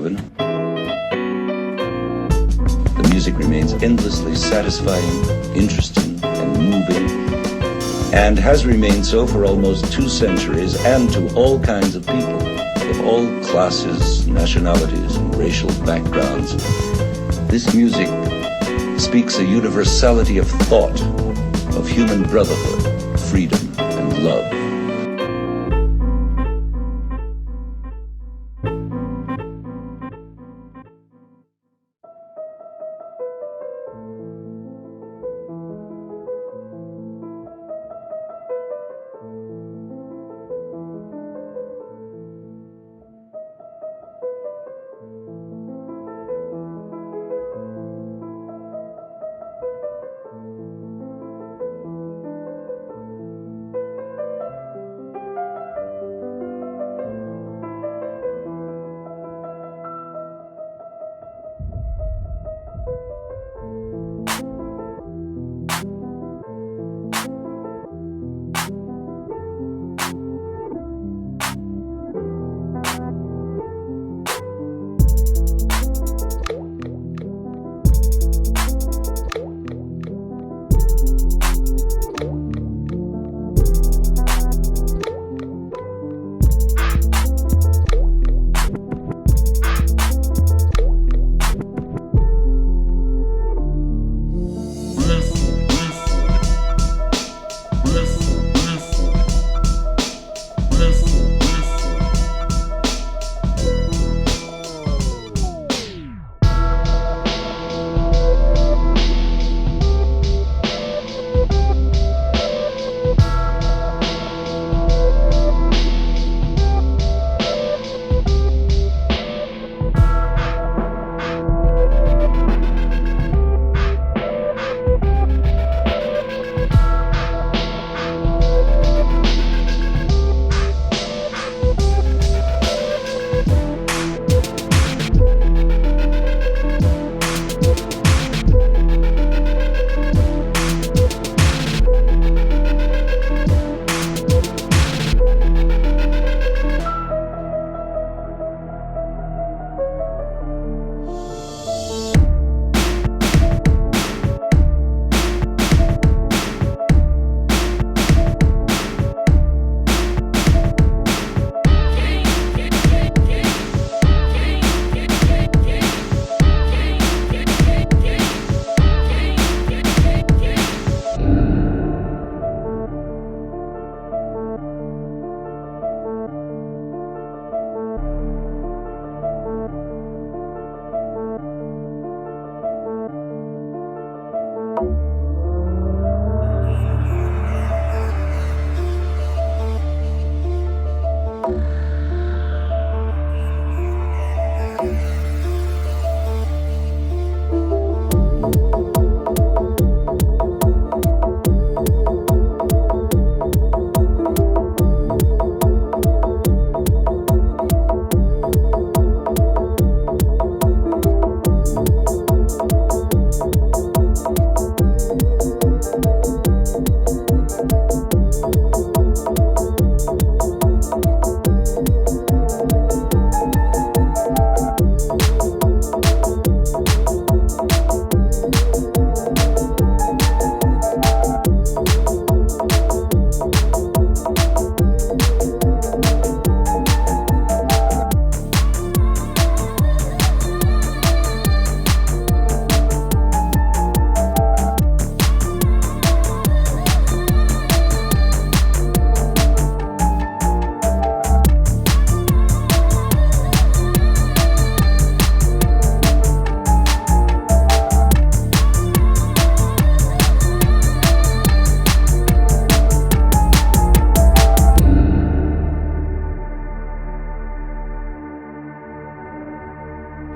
Beethoven, the music remains endlessly satisfying, interesting, and moving, and has remained so for almost 2 centuries, and to all kinds of people, of all classes, nationalities, and racial backgrounds. This music speaks a universality of thought, of human brotherhood, freedom, and love.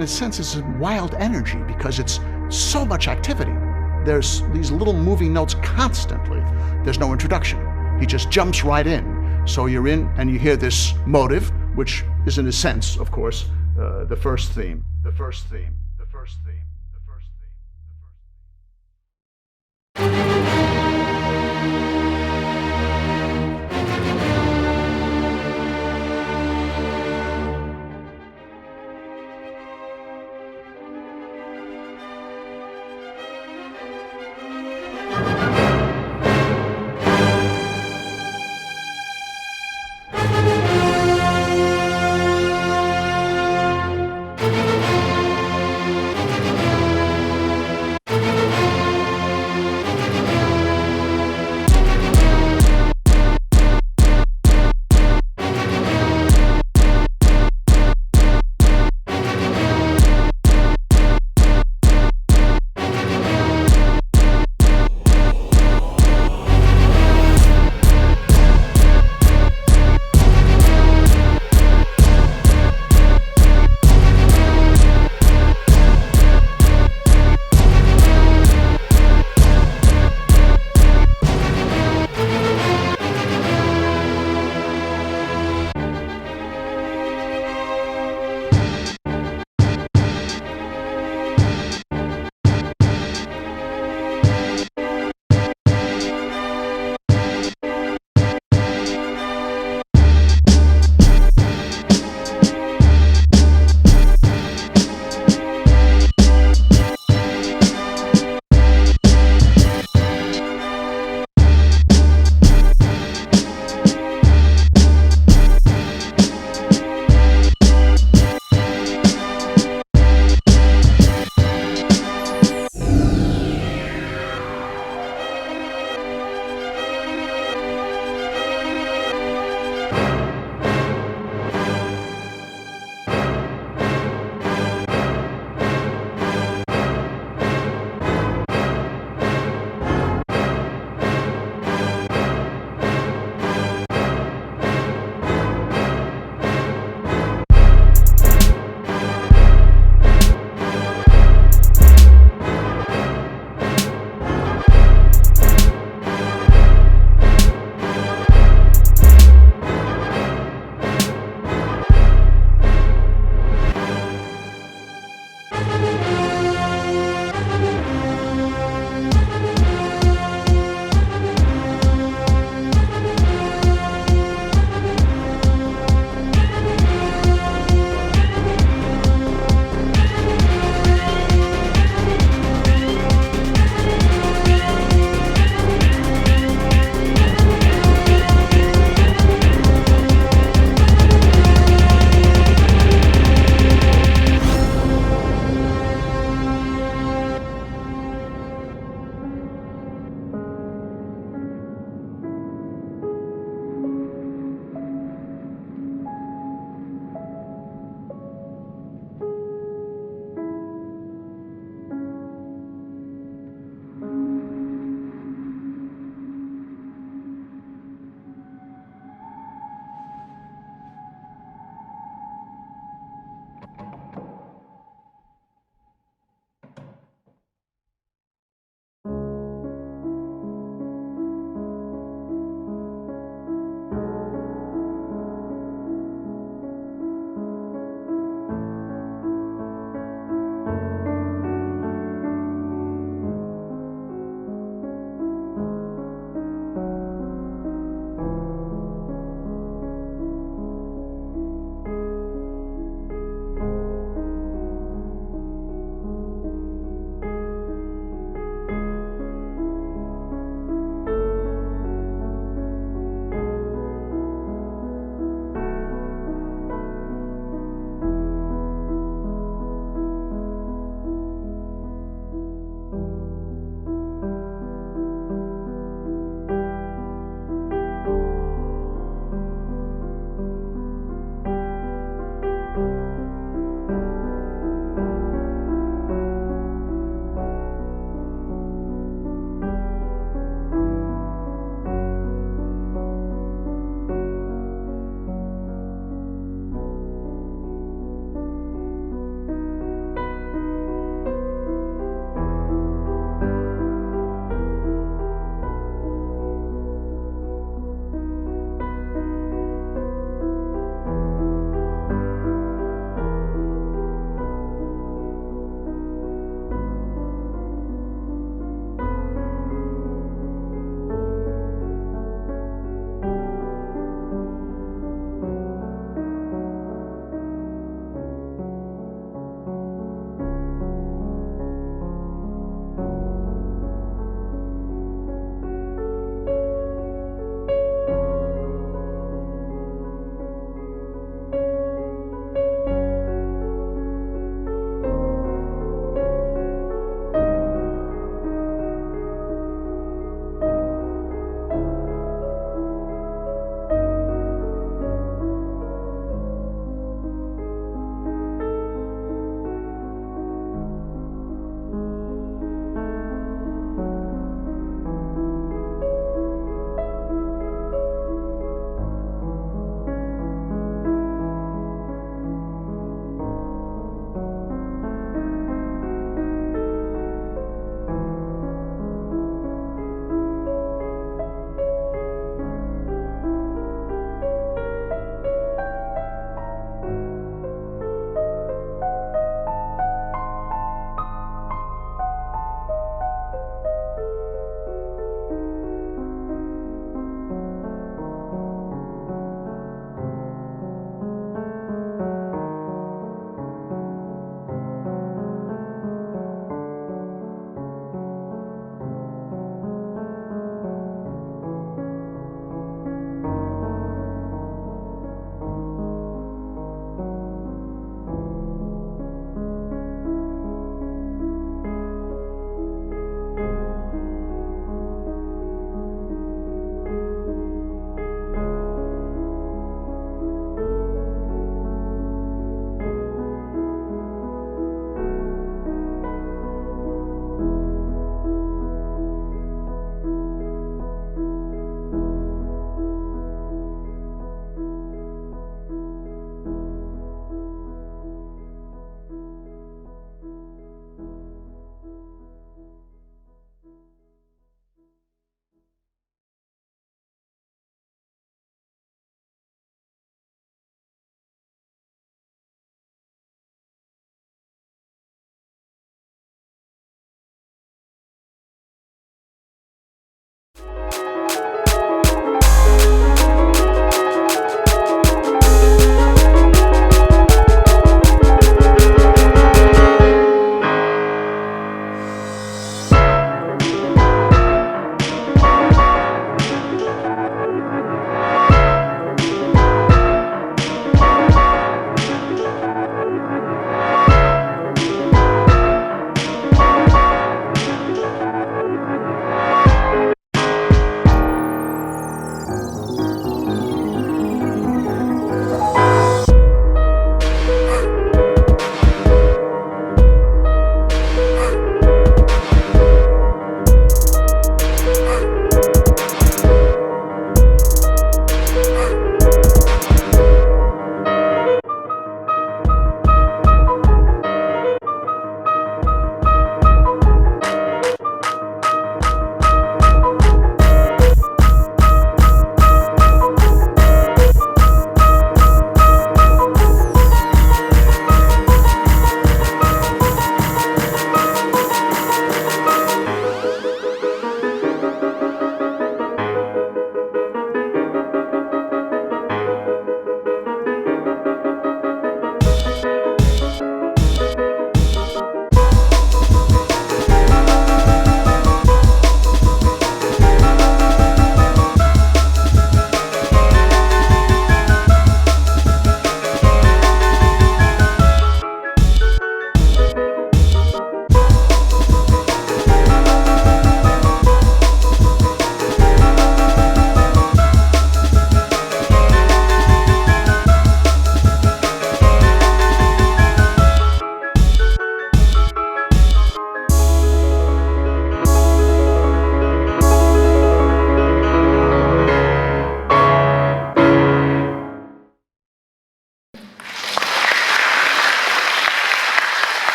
in a sense, it's a wild energy because it's so much activity. There's these little moving notes constantly. There's no introduction. He just jumps right in. So you're in and you hear this motive, which is in a sense, of course, the first theme, the first theme, the first theme, the first theme, the first theme.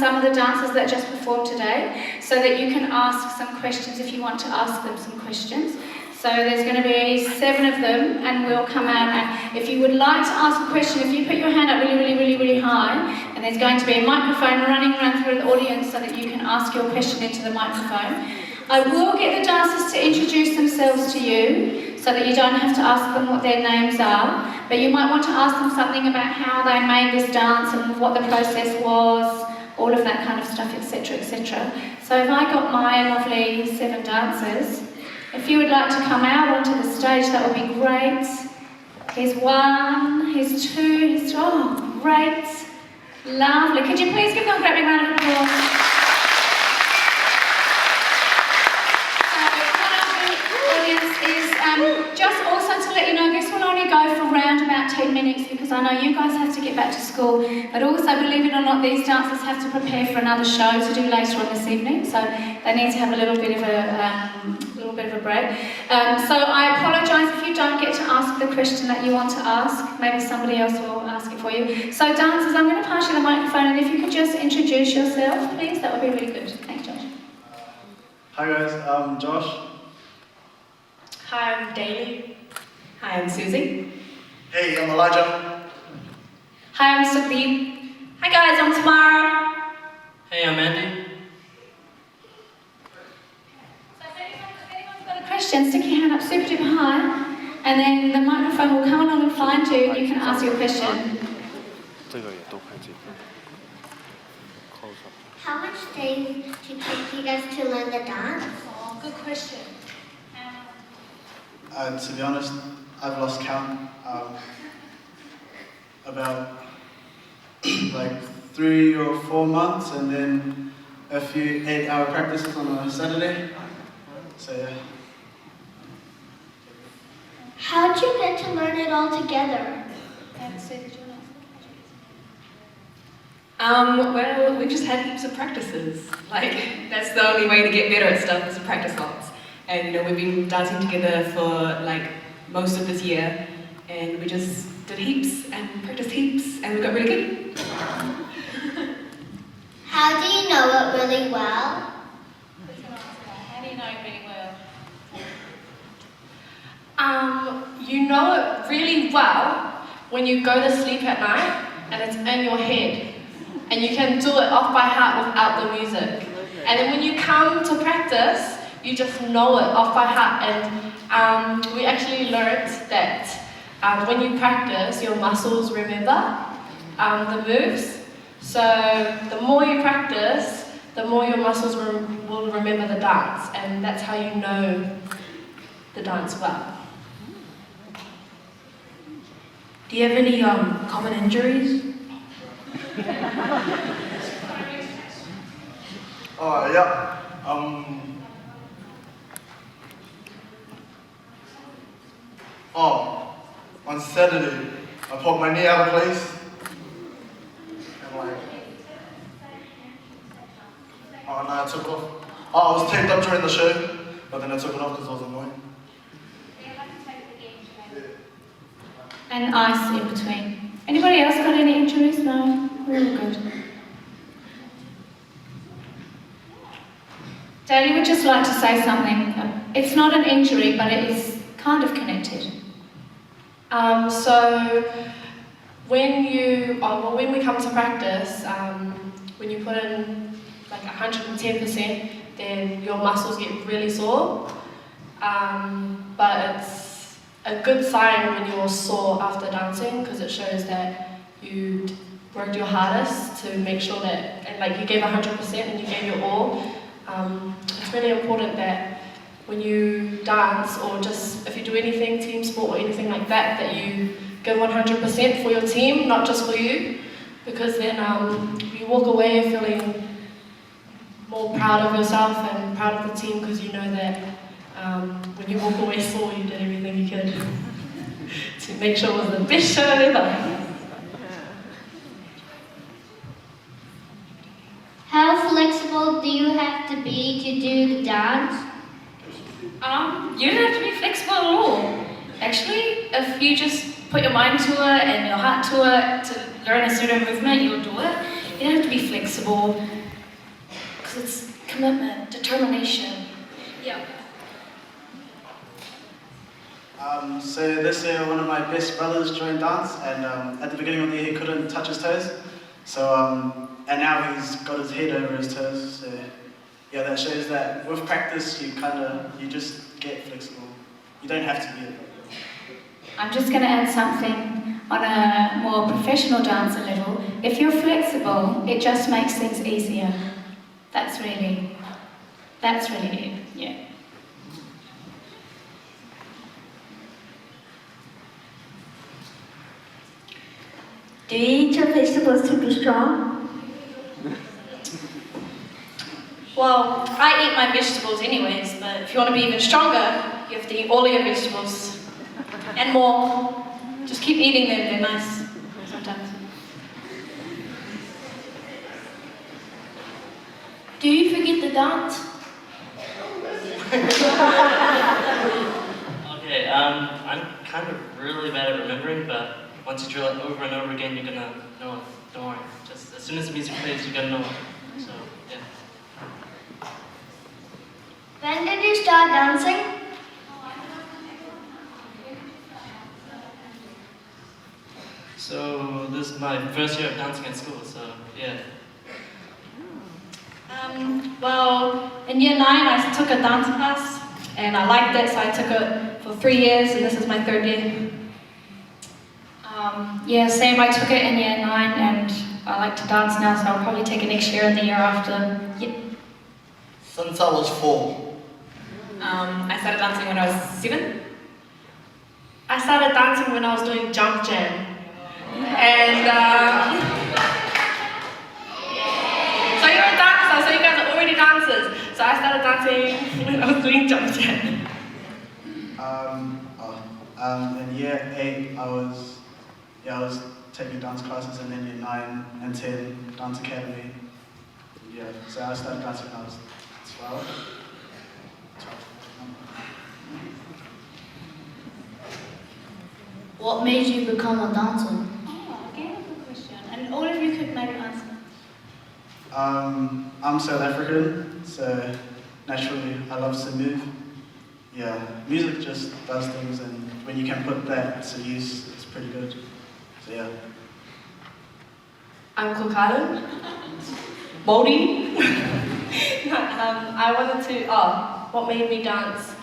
some of the dancers that just performed today, so that you can ask some questions if you want to ask them some questions. So there's going to be 7 of them, and we'll come out, and if you would like to ask a question, if you put your hand up really high, and there's going to be a microphone running around through the audience so that you can ask your question into the microphone. I will get the dancers to introduce themselves to you, so that you don't have to ask them what their names are, but you might want to ask them something about how they made this dance and what the process was, all of that kind of stuff, etc, etc. So if I got my lovely 7 dancers, if you would like to come out onto the stage, that would be great. Here's 1, here's 2, here's 3, oh, great. Lovely. Could you please give them a great big round of applause? Just also to let you know, this will only go for around about 10 minutes because I know you guys have to get back to school, but also, believe it or not, these dancers have to prepare for another show to do later on this evening, so they need to have a little bit of a break. So I apologise if you don't get to ask the question that you want to ask. Maybe somebody else will ask it for you. So dancers, I'm going to pass you the microphone, and if you could just introduce yourself, please, that would be really good. Thanks, Josh. Hi guys, I'm Josh. Hi, I'm Daly. Hi, I'm Susie. Hey, I'm Elijah. Hi, I'm Sukhdeep. Hi guys, I'm Tamara. Hey, I'm Andy. So if anyone's got a question, stick your hand up super duper high, and then the microphone will come along and find you, and you can ask your question. How much days did it take you guys to learn the dance? Oh, good question. To be honest, I've lost count. About like 3 or 4 months, and then a few 8-hour practices on a Saturday. So yeah. How'd you get to learn it all together? Well, we just had heaps of practices. Like, that's the only way to get better at stuff is to practice lots. And you know, we've been dancing together for like most of this year, and we just did heaps and practiced heaps, and we got really good. How do you know it really well? How do you know it really well? You know it really well when you go to sleep at night and it's in your head, and you can do it off by heart without the music. And then when you come to practice, you just know it off by heart. And we actually learned that when you practice, your muscles remember the moves. So the more you practice, the more your muscles will remember the dance, and that's how you know the dance well. Do you have any common injuries? Yeah. On Saturday, I poked my knee out of place. And I took off. I was taped up during the show, but then I took it off because I was annoying. And ice in between. Anybody else got any injuries? No? We're all good. Daly would just like to say something. It's not an injury, but it is kind of connected. So when we come to practice, when you put in like 110%, then your muscles get really sore. But it's a good sign when you're sore after dancing, because it shows that you worked your hardest to make sure that, and like you gave 100% and you gave your all. It's really important that when you dance, or just if you do anything, team sport or anything like that, that you give 100% for your team, not just for you, because then you walk away feeling more proud of yourself and proud of the team, because you know that when you walk away sore, you did everything you could to make sure it was the best show ever. How flexible do you have to be to do the dance? You don't have to be flexible at all. Actually, if you just put your mind to it and your heart to it to learn a certain movement, you'll do it. You don't have to be flexible, because it's commitment, determination. Yeah. So this year, one of my best brothers joined dance, and at the beginning of the year, he couldn't touch his toes. So, and now he's got his head over his toes. So, yeah, that shows that with practice, you just get flexible. You don't have to be it. I'm just going to add something on a more professional dancer level. If you're flexible, it just makes things easier. That's really it, yeah. Do you eat your vegetables to be strong? Well, I eat my vegetables anyways, but if you want to be even stronger, you have to eat all of your vegetables. And more. Just keep eating them, they're nice sometimes. Do you forget the dance? Okay, I'm kind of really bad at remembering, but once you drill it over and over again, you're gonna know it. Don't worry. Just as soon as the music plays, you're gonna know it. So, yeah. When did you start dancing? So, this is my first year of dancing at school, so, yeah. Well, in year 9, I took a dance class, and I liked it, so I took it for 3 years, and this is my 3rd year. Yeah, same. I took it in year 9 and I like to dance now, so I'll probably take it next year and the year after. Yeah. Since I was 4. I started dancing when I was 7. I started dancing when I was doing jump jam. And so you're a dancer, so you guys are already dancers. So I started dancing when I was doing jump jam. In year 8, I was taking dance classes, and then year 9 and 10, dance academy. Yeah, so I started dancing when I was 12. What made you become a dancer? Oh, again, a good question. And all of you could maybe answer. I'm South African, so naturally I love to move. Yeah, music just does things, and when you can put that to use, it's pretty good. So yeah. I'm Kokala. Moldy. I wanted to, what made me dance?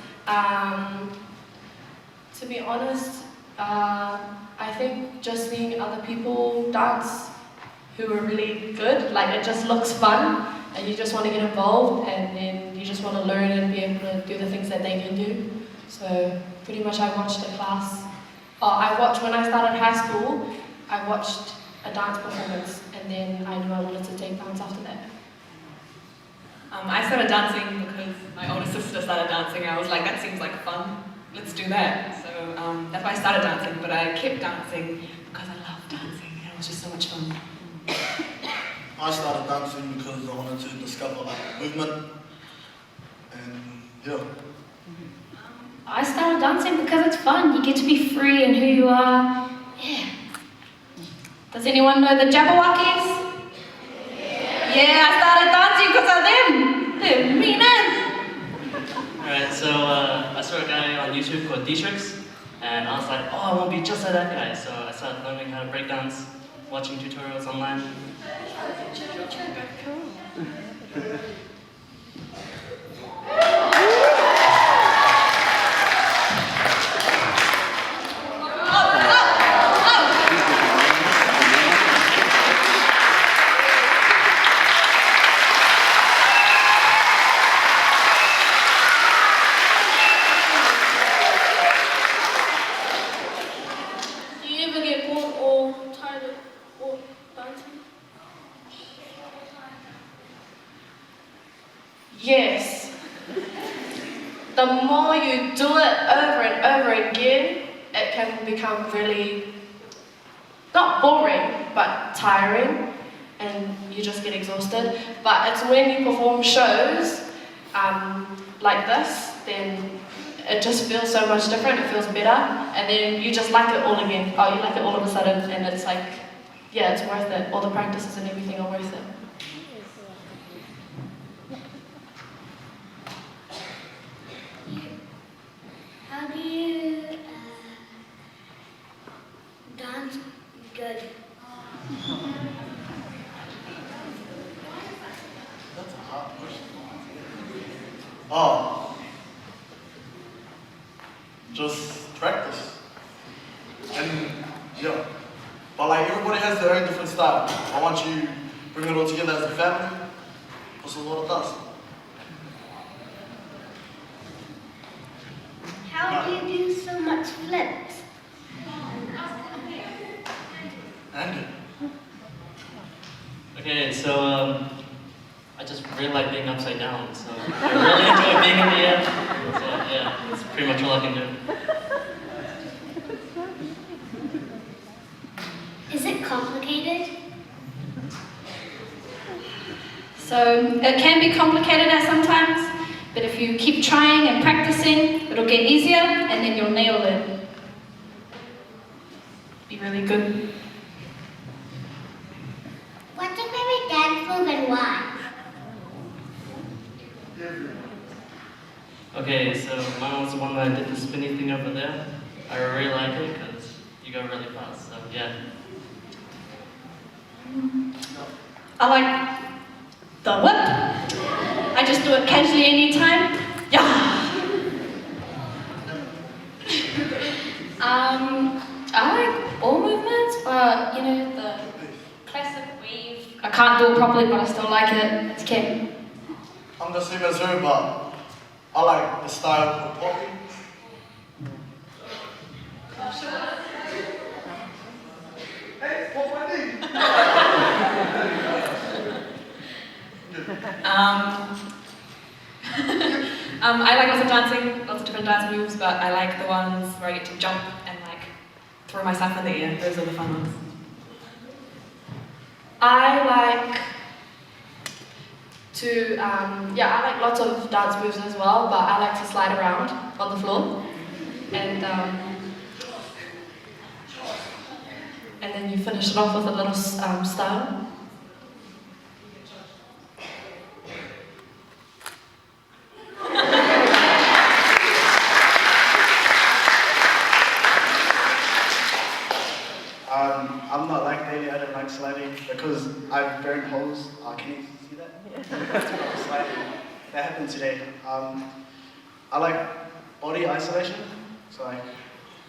To be honest, I think just seeing other people dance who are really good, like it just looks fun, and you just want to get involved, and then you just want to learn and be able to do the things that they can do. So pretty much I watched a class. When I started high school, I watched a dance performance, and then I knew I wanted to take dance after that. I started dancing because my older sister started dancing. I was like, that seems like fun. Let's do that. So that's why I started dancing, but I kept dancing because I love dancing. It was just so much fun. I started dancing because I wanted to discover movement, and yeah. I started dancing because it's fun. You get to be free in who you are. Yeah. Does anyone know the Jabberwockies? Yeah, I started dancing because of them. They're meaners. Alright, so I saw a guy on YouTube called D-Tricks, and I was like, oh, I want to be just like that guy. So I started learning how to break dance, watching tutorials online. Do you ever get bored or tired of dancing? Yes. The more you do it over and over again, it can become really, not boring, but tiring, and you just get exhausted. But it's when you perform shows like this, then it just feels so much different, it feels better, and then you just like it all again. Oh, you like it all of a sudden, and it's like, yeah, it's worth it. All the practices and everything are worth it. How do you dance good? That's a hard question. Oh, just practice. And yeah, but like everybody has their own different style. I want you to bring it all together as a family. This is what it does. How do you do so much flips? And Okay, so I just really like being upside down, so I really enjoy being in the air. So yeah, that's pretty much all I can do. Is it complicated? So it can be complicated at sometimes, but if you keep trying and practicing, it'll get easier and then you'll nail it. Be really good. What's your favorite dance move and why? Okay, so mine was the one that I did the spinny thing over there. I really like it because you go really fast, so yeah. I like the whip. I just do it casually anytime. Yeah. I like all movements, but you know, the classic weave. I can't do it properly, but I still like it. It's Kim. I'm the same as her, but I like the style of poppy. Hey, what's my name? I like lots of dancing, lots of different dance moves, but I like the ones where I get to jump and like throw myself in the air. Those are the fun ones. I like to, I like lots of dance moves as well, but I like to slide around on the floor. And then you finish it off with a little style. I'm not like Daily, I don't like sliding because I've burned holes. Can you see that? Sliding. That happened today. I like body isolation, so like,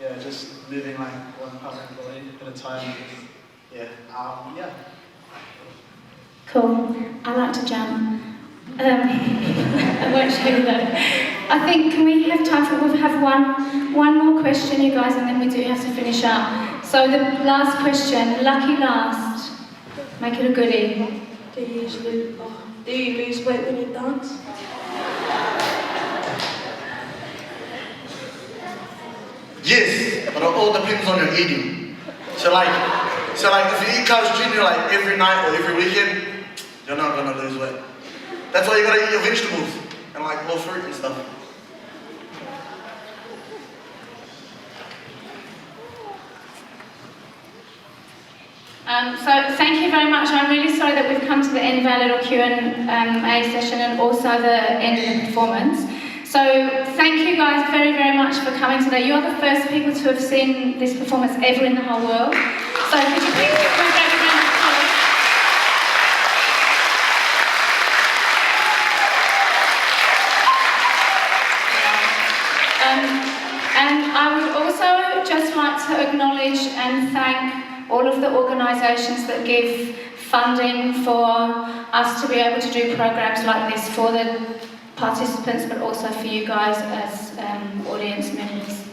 yeah, just moving like one part of the body at a time. Yeah. Cool. I like to jump. I won't show you that. I think, can we have time for, we'll have one more question, you guys, and then we do have to finish up. So the last question, lucky last. Make it a goodie. Do you lose weight when you dance? Yes, but it all depends on your eating. So like if you eat Carl's Jr. like every night or every weekend, you're not gonna lose weight. That's why you gotta eat your vegetables and like more fruit and stuff. So thank you very much. I'm really sorry that we've come to the end of our little Q&A session and also the end of the performance. So thank you guys very, very much for coming today. You are the first people to have seen this performance ever in the whole world. So could you please give a very, very much applause? And I would also just like to acknowledge and thank all of the organisations that give funding for us to be able to do programs like this for the participants, but also for you guys as audience members.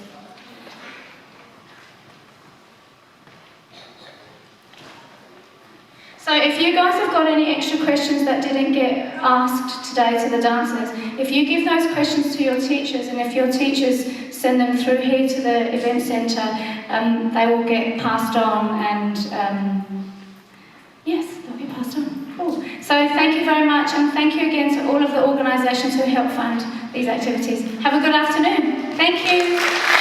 So if you guys have got any extra questions that didn't get asked today to the dancers, if you give those questions to your teachers, and if your teachers send them through here to the event centre, they will get passed on, and yes, they'll get passed on. Cool. So thank you very much, and thank you again to all of the organisations who help fund these activities. Have a good afternoon. Thank you.